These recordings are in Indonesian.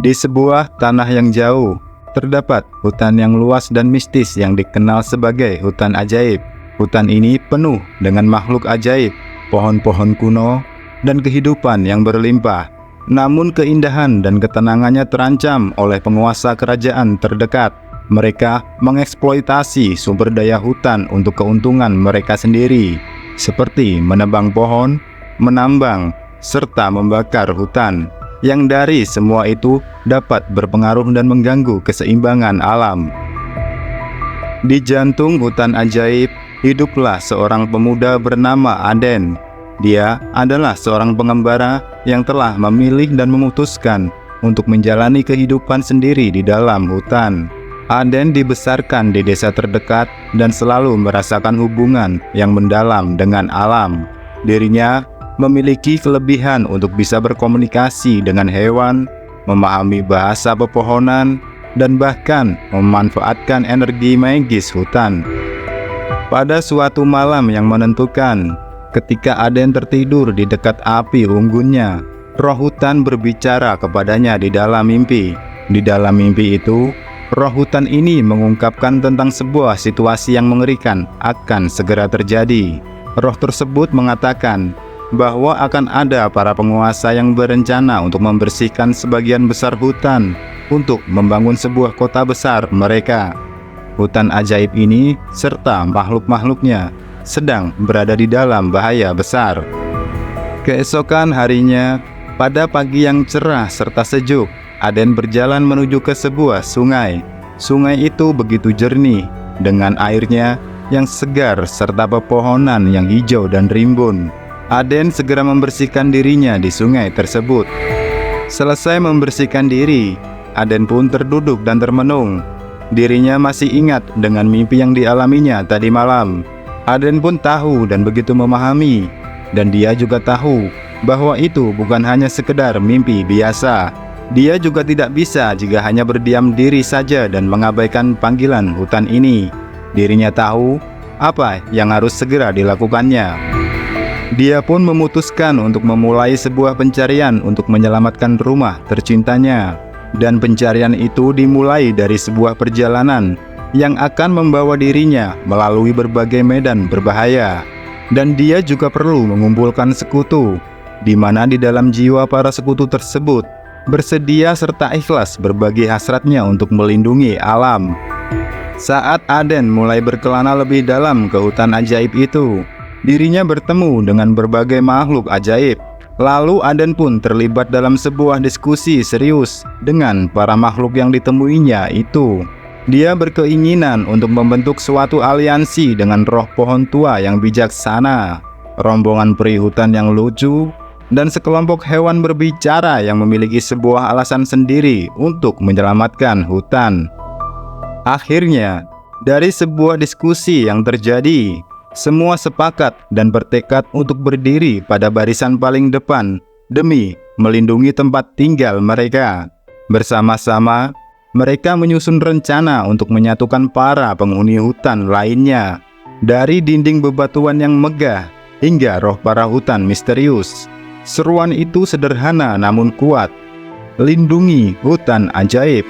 Di sebuah tanah yang jauh, terdapat hutan yang luas dan mistis yang dikenal sebagai hutan ajaib. Hutan ini penuh dengan makhluk ajaib, pohon-pohon kuno, dan kehidupan yang berlimpah. Namun keindahan dan ketenangannya terancam oleh penguasa kerajaan terdekat. Mereka mengeksploitasi sumber daya hutan untuk keuntungan mereka sendiri, seperti menebang pohon, menambang, serta membakar hutan. Yang dari semua itu dapat berpengaruh dan mengganggu keseimbangan alam. Di jantung hutan ajaib, hiduplah seorang pemuda bernama Aden. Dia adalah seorang pengembara yang telah memilih dan memutuskan untuk menjalani kehidupan sendiri di dalam hutan. Aden dibesarkan di desa terdekat dan selalu merasakan hubungan yang mendalam dengan alam. Dirinya memiliki kelebihan untuk bisa berkomunikasi dengan hewan, memahami bahasa pepohonan, dan bahkan memanfaatkan energi magis hutan. Pada suatu malam yang menentukan, ketika Aden tertidur di dekat api unggunnya, roh hutan berbicara kepadanya di dalam mimpi. Di dalam mimpi itu, roh hutan ini mengungkapkan tentang sebuah situasi yang mengerikan akan segera terjadi. Roh tersebut mengatakan bahwa akan ada para penguasa yang berencana untuk membersihkan sebagian besar hutan untuk membangun sebuah kota besar mereka. Hutan ajaib ini serta makhluk-makhluknya sedang berada di dalam bahaya besar. Keesokan harinya, pada pagi yang cerah serta sejuk, Aden berjalan menuju ke sebuah sungai. Sungai itu begitu jernih, dengan airnya yang segar serta pepohonan yang hijau dan rimbun. Aden segera membersihkan dirinya di sungai tersebut. Selesai membersihkan diri, Aden pun terduduk dan termenung. Dirinya masih ingat dengan mimpi yang dialaminya tadi malam. Aden pun tahu dan begitu memahami, dan dia juga tahu bahwa itu bukan hanya sekedar mimpi biasa. Dia juga tidak bisa jika hanya berdiam diri saja dan mengabaikan panggilan hutan ini. Dirinya tahu apa yang harus segera dilakukannya. Dia pun memutuskan untuk memulai sebuah pencarian untuk menyelamatkan rumah tercintanya. Dan pencarian itu dimulai dari sebuah perjalanan yang akan membawa dirinya melalui berbagai medan berbahaya. Dan dia juga perlu mengumpulkan sekutu, di mana di dalam jiwa para sekutu tersebut bersedia serta ikhlas berbagi hasratnya untuk melindungi alam. Saat Aden mulai berkelana lebih dalam ke hutan ajaib itu, dirinya bertemu dengan berbagai makhluk ajaib. Lalu Aden pun terlibat dalam sebuah diskusi serius dengan para makhluk yang ditemuinya itu. Dia berkeinginan untuk membentuk suatu aliansi dengan roh pohon tua yang bijaksana, rombongan peri hutan yang lucu, dan sekelompok hewan berbicara yang memiliki sebuah alasan sendiri untuk menyelamatkan hutan. Akhirnya, dari sebuah diskusi yang terjadi, semua sepakat dan bertekad untuk berdiri pada barisan paling depan demi melindungi tempat tinggal mereka. Bersama-sama, mereka menyusun rencana untuk menyatukan para penghuni hutan lainnya. Dari dinding bebatuan yang megah hingga roh para hutan misterius. Seruan itu sederhana namun kuat. Lindungi hutan ajaib.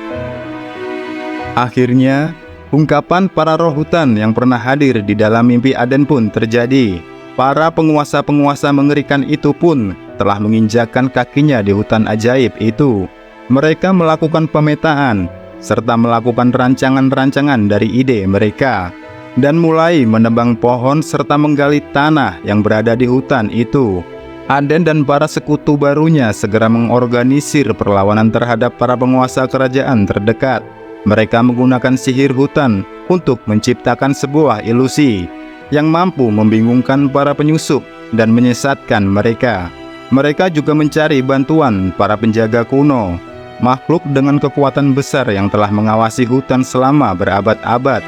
Akhirnya, ungkapan para roh hutan yang pernah hadir di dalam mimpi Aden pun terjadi. Para penguasa-penguasa mengerikan itu pun telah menginjakkan kakinya di hutan ajaib itu. Mereka melakukan pemetaan, serta melakukan rancangan-rancangan dari ide mereka, dan mulai menebang pohon serta menggali tanah yang berada di hutan itu. Aden dan para sekutu barunya segera mengorganisir perlawanan terhadap para penguasa kerajaan terdekat. Mereka menggunakan sihir hutan untuk menciptakan sebuah ilusi yang mampu membingungkan para penyusup dan menyesatkan mereka. Mereka juga mencari bantuan para penjaga kuno, makhluk dengan kekuatan besar yang telah mengawasi hutan selama berabad-abad.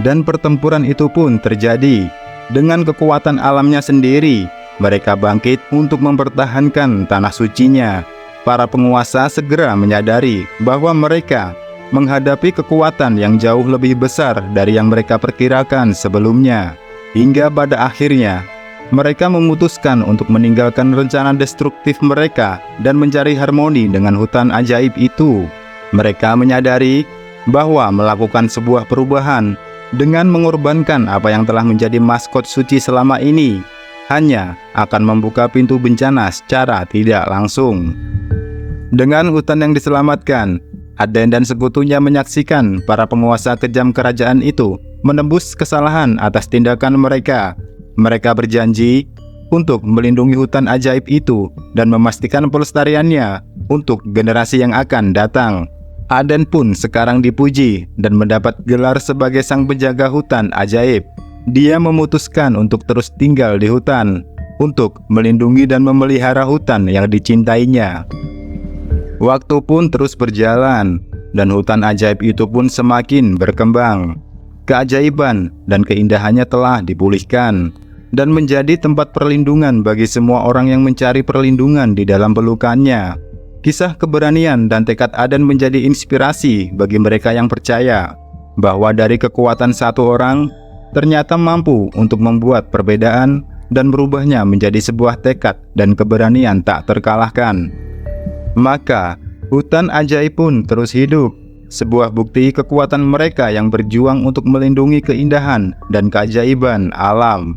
Dan pertempuran itu pun terjadi. Dengan kekuatan alamnya sendiri, mereka bangkit untuk mempertahankan tanah sucinya. Para penguasa segera menyadari bahwa mereka menghadapi kekuatan yang jauh lebih besar dari yang mereka perkirakan sebelumnya. Hingga pada akhirnya, Mereka memutuskan untuk meninggalkan rencana destruktif mereka dan mencari harmoni dengan hutan ajaib itu. Mereka menyadari bahwa melakukan sebuah perubahan dengan mengorbankan apa yang telah menjadi maskot suci selama ini hanya akan membuka pintu bencana secara tidak langsung. Dengan hutan yang diselamatkan, Aden dan sekutunya menyaksikan para penguasa kejam kerajaan itu menebus kesalahan atas tindakan mereka. Mereka berjanji untuk melindungi hutan ajaib itu dan memastikan pelestariannya untuk generasi yang akan datang. Aden pun sekarang dipuji dan mendapat gelar sebagai sang penjaga hutan ajaib. Dia memutuskan untuk terus tinggal di hutan, untuk melindungi dan memelihara hutan yang dicintainya. Waktu pun terus berjalan, dan hutan ajaib itu pun semakin berkembang. Keajaiban dan keindahannya telah dipulihkan, dan menjadi tempat perlindungan bagi semua orang yang mencari perlindungan di dalam pelukannya. Kisah keberanian dan tekad Aden menjadi inspirasi bagi mereka yang percaya bahwa dari kekuatan satu orang ternyata mampu untuk membuat perbedaan dan merubahnya menjadi sebuah tekad dan keberanian tak terkalahkan. Maka, hutan ajaib pun terus hidup, sebuah bukti kekuatan mereka yang berjuang untuk melindungi keindahan dan keajaiban alam.